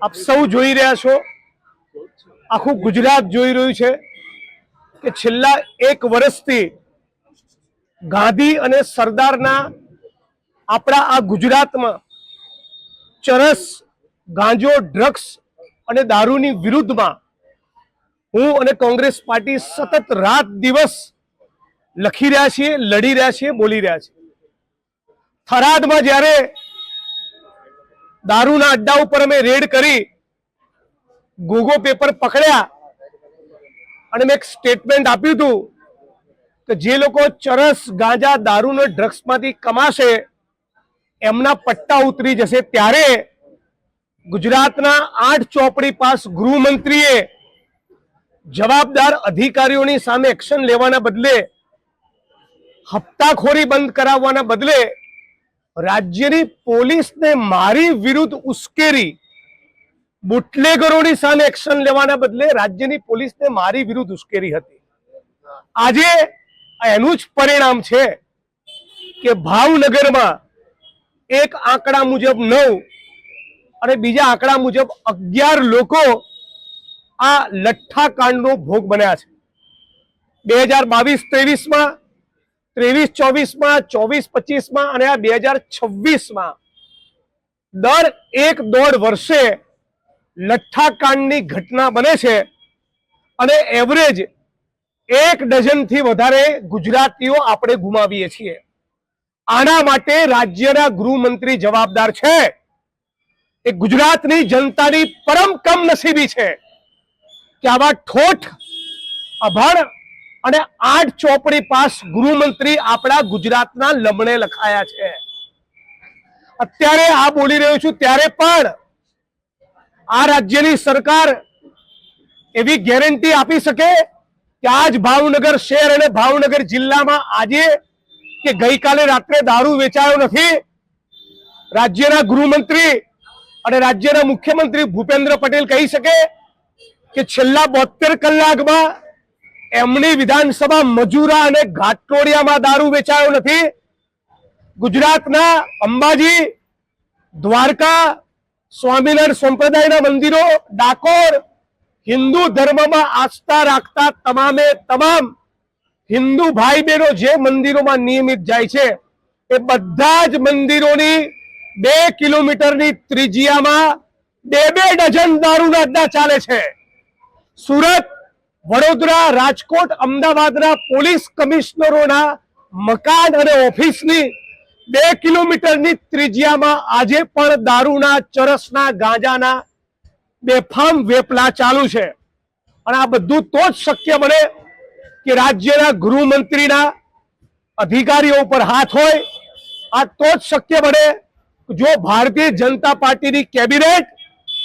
આપ સૌ જોઈ રહ્યા છો, આખું ગુજરાત જોઈ રહ્યું છે કે છેલ્લા 1 વર્ષથી ગાંધી અને સરદારના આપણા આ ગુજરાતમાં ચરસ, ગાંજો, ડ્રગ્સ અને દારૂની વિરુદ્ધમાં હું અને કોંગ્રેસ પાર્ટી સતત રાત દિવસ લખી રહ્યા છીએ, લડી રહ્યા છીએ, બોલી રહ્યા છીએ। થરાદમાં જ્યારે દારૂના અડ્ડા ઉપર અમે રેડ કરી, ગોગો પેપર પકડ્યા અને મેં એક સ્ટેટમેન્ટ આપ્યું હતું કે જે લોકો ચરસ, ગાંજા, દારૂ અને ડ્રગ્સમાંથી કમાશે એમના પટ્ટા ઉતરી જશે। ત્યારે ગુજરાતના 8 ચોપડી પાસ ગૃહમંત્રીએ જવાબદાર અધિકારીઓની સામે એક્શન લેવાના બદલે, હપ્તાખોરી બંધ કરાવવાના બદલે રાજ્યની પોલીસને મારી વિરુદ્ધ ઉશ્કેરી, બુટલેગરોની સામે એક્શન લેવાના બદલે રાજ્યની પોલીસને મારી વિરુદ્ધ ઉશ્કેરી હતી। આજે એનું જ પરિણામ છે કે ભાવનગરમાં એક આંકડા મુજબ 9 અને બીજા આંકડા મુજબ 11 લોકો આ લઠ્ઠાકાંડનો ભોગ બન્યા છે। 2022-23માં, 23-24માં, 24-25માં અને આ 2026માં દર 1-1.5 વર્ષે લઠ્ઠાકાંડની ઘટના બને છે અને એવરેજ 1 ડઝનથી વધારે ગુજરાતીઓ આપણે ગુમાવીએ છીએ। આના માટે રાજ્યના ગૃહમંત્રી જવાબદાર છે। એ ગુજરાતની જનતાની પરમ કમનસીબી છે કે આવા ઠોઠ, અભણ અને 8 ચોપડી પાસ ગૃહમંત્રી આપણા ગુજરાતના લમણે લખાયા છે। અત્યારે આ બોલી રહ્યો છું ત્યારે પણ આ રાજ્યની સરકાર એવી ગેરંટી આપી શકે કે આજ ભાવનગર શહેર અને ભાવનગર જિલ્લામાં આજે કે ગઈકાલે રાત્રે દારૂ વેચાયો નથી? રાજ્યના ગૃહમંત્રી અને રાજ્યના મુખ્યમંત્રી ભૂપેન્દ્ર પટેલ કહી શકે કે છેલ્લા 72 કલાકમાં એમની વિધાનસભા મજૂરા અને ઘાટલોડિયામાં દારૂ વેચાયો નથી? ગુજરાતના અંબાજી, દ્વારકા, સ્વામિનારાયણ સંપ્રદાયના મંદિરો, ડાકોર, હિન્દુ ધર્મમાં આસ્થા રાખતા તમામે તમામ હિન્દુ ભાઈ બહેનો જે મંદિરોમાં નિયમિત જાય છે એ બધા જ મંદિરોની 2 કિલોમીટરની ત્રિજ્યામાં 2-2 ડઝન દારૂના અડ્ડા ચાલે છે। સુરત, વડોદરા, રાજકોટ, અમદાવાદના પોલીસ કમિશનરોના મકાન અને ઓફિસની 2 કિલોમીટરની ત્રિજ્યામાં આજે પણ દારૂના, ચરસના, ગાંજાના બેફામ વેપલા ચાલુ છે। અને આ બધું તો જ શક્ય બને કે રાજ્યના ગૃહમંત્રીના અધિકારીઓ ઉપર હાથ હોય। આ તો જ શક્ય બને જો ભારતીય જનતા પાર્ટીની કેબિનેટ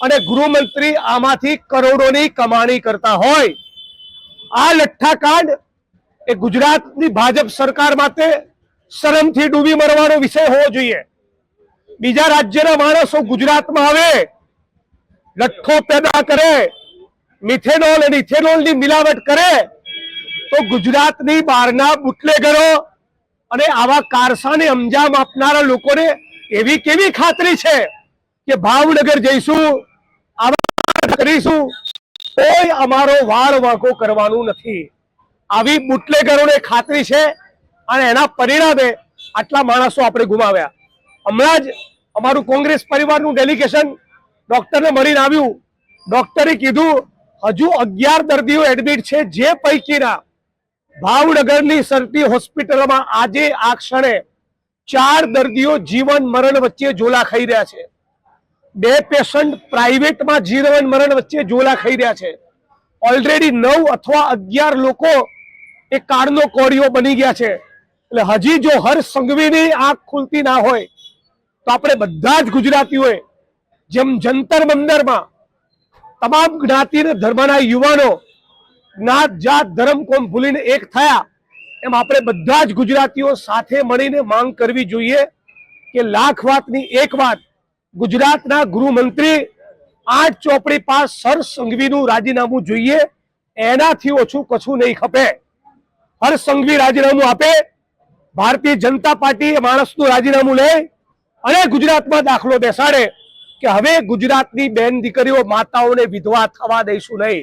અને ગૃહમંત્રી આમાંથી કરોડોની કમાણી કરતા હોય। આ લઠ્ઠાકાંડ એ ગુજરાતની ભાજપ સરકાર માટે શરમથી ડૂબી મરવાનો વિષય હોવો જોઈએ। બીજા રાજ્યના માણસો ગુજરાતમાં આવે, લઠ્ઠો પેદા કરે, મિથેનોલ અને ઇથેનોલની મિલાવટ કરે તો ગુજરાતની બહારના બુટલેગરો અને આવા કારસાને અંજામ આપનારા લોકોને એવી કેવી ખાતરી છે કે ભાવનગર જઈશું, આવા કરીશું, કોઈ અમારો વાળ વાંકો કરવાનું નથી? આવી બુટલેગરોને ખાતરી છે અને એના પરિણામે આટલા માણસો આપણે ગુમાવ્યા। હમણાં જ અમારું કોંગ્રેસ પરિવારનું ડેલિગેશન ડોક્ટરને મળીને આવ્યું। ડોક્ટરે કીધું હજુ 11 દર્દીઓ એડમિટ છે, જે પૈકીના ભાવનગરની સરટી હોસ્પિટલમાં આજે આ ક્ષણે 4 દર્દીઓ જીવન મરણ વચ્ચે ઝોલા ખાઈ રહ્યા છે। 2 પેશન્ટ પ્રાઇવેટમાં જીવન મરણ વચ્ચે ઝોલા ખાઈ રહ્યા છે। ઓલરેડી 9 અથવા 11 લોકો એ કાળનો કોળિયો બની ગયા છે। એટલે હજી જો હર્ષ સંઘવીની આંખ ખુલતી ના હોય તો આપણે બધા જ ગુજરાતીઓએ જેમ જંતર મંતરમાં તમામ જ્ઞાતિ અને ધર્મના યુવાનો જ્ઞાત, જાત, ધર્મ, કોમ ભૂલીને એક થયા, એમ આપણે બધા જ ગુજરાતીઓ સાથે મળીને માંગ કરવી જોઈએ કે લાખ વાતની એક વાત, ગુજરાતના ગૃહમંત્રી 8 ચોપડી પાસ હર્ષ સંઘવીનું રાજીનામું જોઈએ। એનાથી ઓછું કશું નહીં ખપે। હર્ષ સંઘવી રાજીનામું આપે, ભારતીય જનતા પાર્ટી એ માણસનું રાજીનામું લે અને ગુજરાતમાં દાખલો બેસાડે કે હવે ગુજરાતની બેન દીકરીઓ માતાઓને વિધવા થવા દઈશું નહીં।